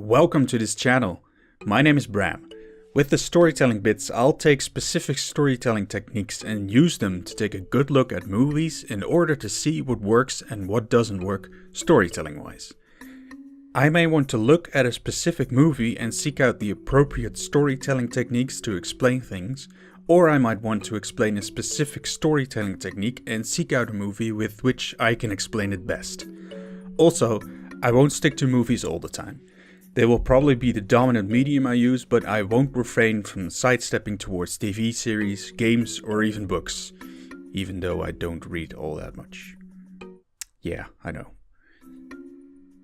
Welcome to this channel. My name is Bram. With the storytelling bits, I'll take specific storytelling techniques and use them to take a good look at movies in order to see what works and what doesn't work storytelling wise. I may want to look at a specific movie and seek out the appropriate storytelling techniques to explain things, or I might want to explain a specific storytelling technique and seek out a movie with which I can explain it best. Also, I won't stick to movies all the time. They will probably be the dominant medium I use, but I won't refrain from sidestepping towards TV series, games, or even books, even though I don't read all that much. Yeah, I know.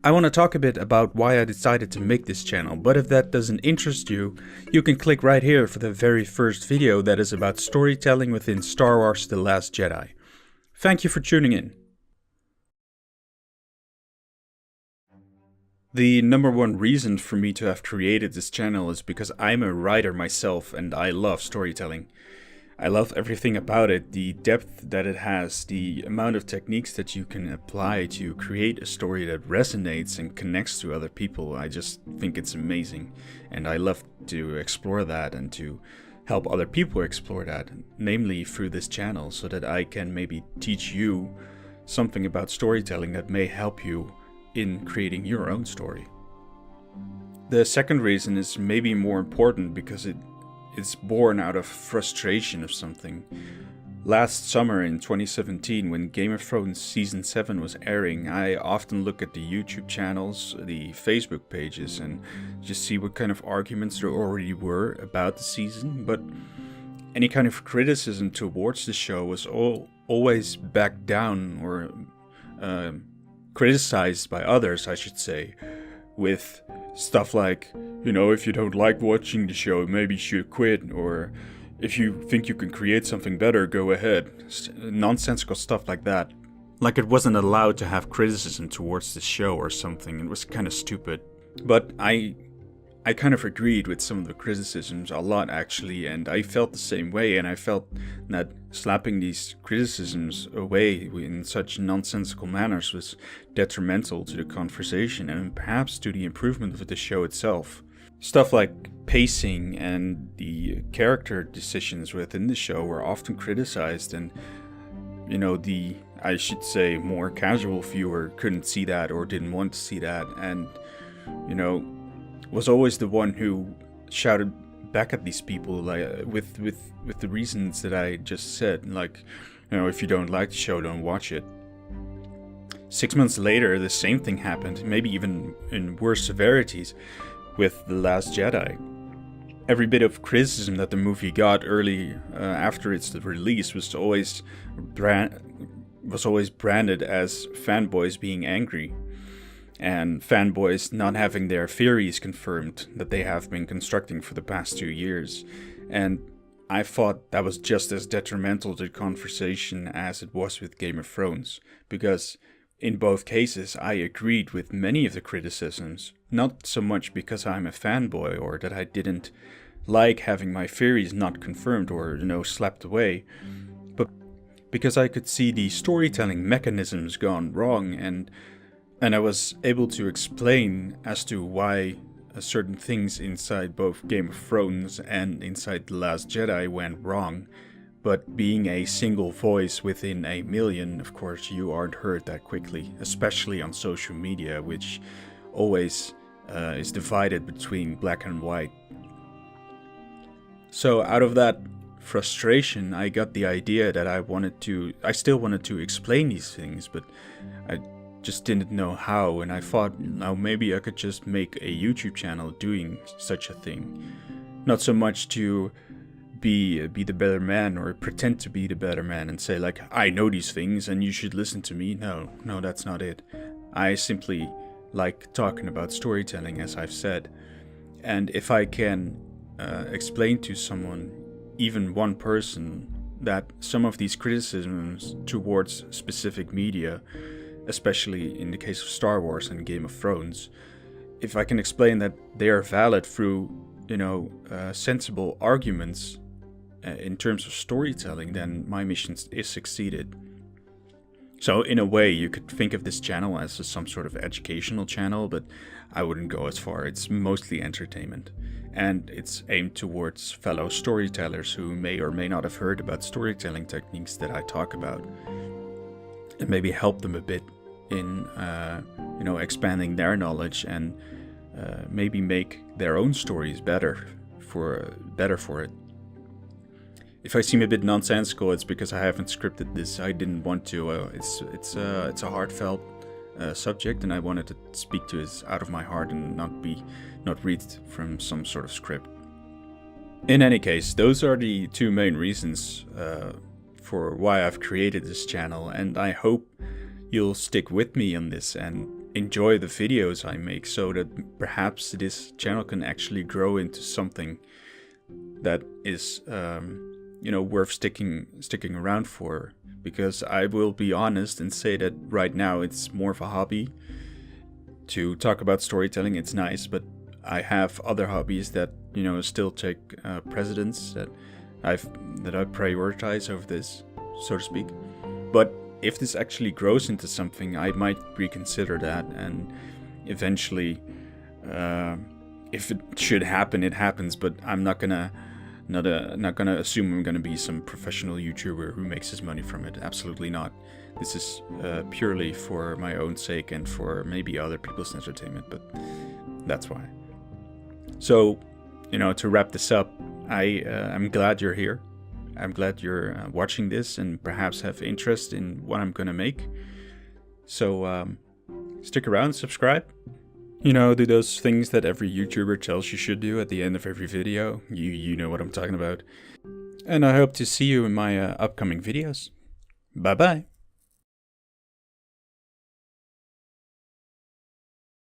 I want to talk a bit about why I decided to make this channel, but if that doesn't interest you, you can click right here for the very first video that is about storytelling within Star Wars The Last Jedi. Thank you for tuning in. The number one reason for me to have created this channel is because I'm a writer myself and I love storytelling. I love everything about it, the depth that it has, the amount of techniques that you can apply to create a story that resonates and connects to other people. I just think it's amazing, and I love to explore that and to help other people explore that, namely through this channel, so that I can maybe teach you something about storytelling that may help you in creating your own story. The second reason is maybe more important because it's born out of frustration of something. Last summer in 2017, when Game of Thrones Season 7 was airing, I often look at the YouTube channels, the Facebook pages, and just see what kind of arguments there already were about the season, but any kind of criticism towards the show was always backed down or criticized by others, I should say, with stuff like, if you don't like watching the show, maybe you should quit, or if you think you can create something better, go ahead. Nonsensical stuff like that. Like it wasn't allowed to have criticism towards the show or something. It was kind of stupid. But I kind of agreed with some of the criticisms a lot, actually, and I felt the same way, and I felt that slapping these criticisms away in such nonsensical manners was detrimental to the conversation and perhaps to the improvement of the show itself. Stuff like pacing and the character decisions within the show were often criticized, and I should say, more casual viewer couldn't see that or didn't want to see that, and was always the one who shouted back at these people, like with the reasons that I just said, like, if you don't like the show, don't watch it. 6 months later, the same thing happened, maybe even in worse severities, with The Last Jedi. Every bit of criticism that the movie got early after its release was always branded as fanboys being angry, and fanboys not having their theories confirmed that they have been constructing for the past 2 years. And I thought that was just as detrimental to the conversation as it was with Game of Thrones, because in both cases I agreed with many of the criticisms, not so much because I'm a fanboy or that I didn't like having my theories not confirmed or, slapped away, but because I could see the storytelling mechanisms gone wrong, and I was able to explain as to why certain things inside both Game of Thrones and inside The Last Jedi went wrong. But being a single voice within a million, of course, you aren't heard that quickly, especially on social media, which always is divided between black and white. So out of that frustration, I got the idea that I still wanted to explain these things, but I just didn't know how, and I thought, maybe I could just make a YouTube channel doing such a thing. Not so much to be the better man or pretend to be the better man and say, like, I know these things and you should listen to me. No, that's not it. I simply like talking about storytelling, as I've said. And if I can explain to someone, even one person, that some of these criticisms towards specific media, especially in the case of Star Wars and Game of Thrones, if I can explain that they are valid through, sensible arguments in terms of storytelling, then my mission is succeeded. So in a way, you could think of this channel as some sort of educational channel, but I wouldn't go as far. It's mostly entertainment. And it's aimed towards fellow storytellers who may or may not have heard about storytelling techniques that I talk about. And maybe help them a bit in, expanding their knowledge and maybe make their own stories better for it. If I seem a bit nonsensical, it's because I haven't scripted this. I didn't want to. It's a heartfelt subject, and I wanted to speak to it out of my heart and not read from some sort of script. In any case, those are the two main reasons for why I've created this channel, and I hope you'll stick with me on this and enjoy the videos I make, so that perhaps this channel can actually grow into something that is worth sticking around for. Because I will be honest and say that right now it's more of a hobby to talk about storytelling. It's nice, but I have other hobbies that still take precedence, that I prioritize over this, so to speak. But if this actually grows into something, I might reconsider that, and eventually, if it should happen, it happens. But I'm not gonna assume I'm gonna be some professional YouTuber who makes his money from it. Absolutely not. This is purely for my own sake and for maybe other people's entertainment, but that's why. So, to wrap this up, I'm glad you're here. I'm glad you're watching this and perhaps have interest in what I'm gonna make. So stick around, subscribe. Do those things that every YouTuber tells you should do at the end of every video. You know what I'm talking about. And I hope to see you in my upcoming videos. Bye bye.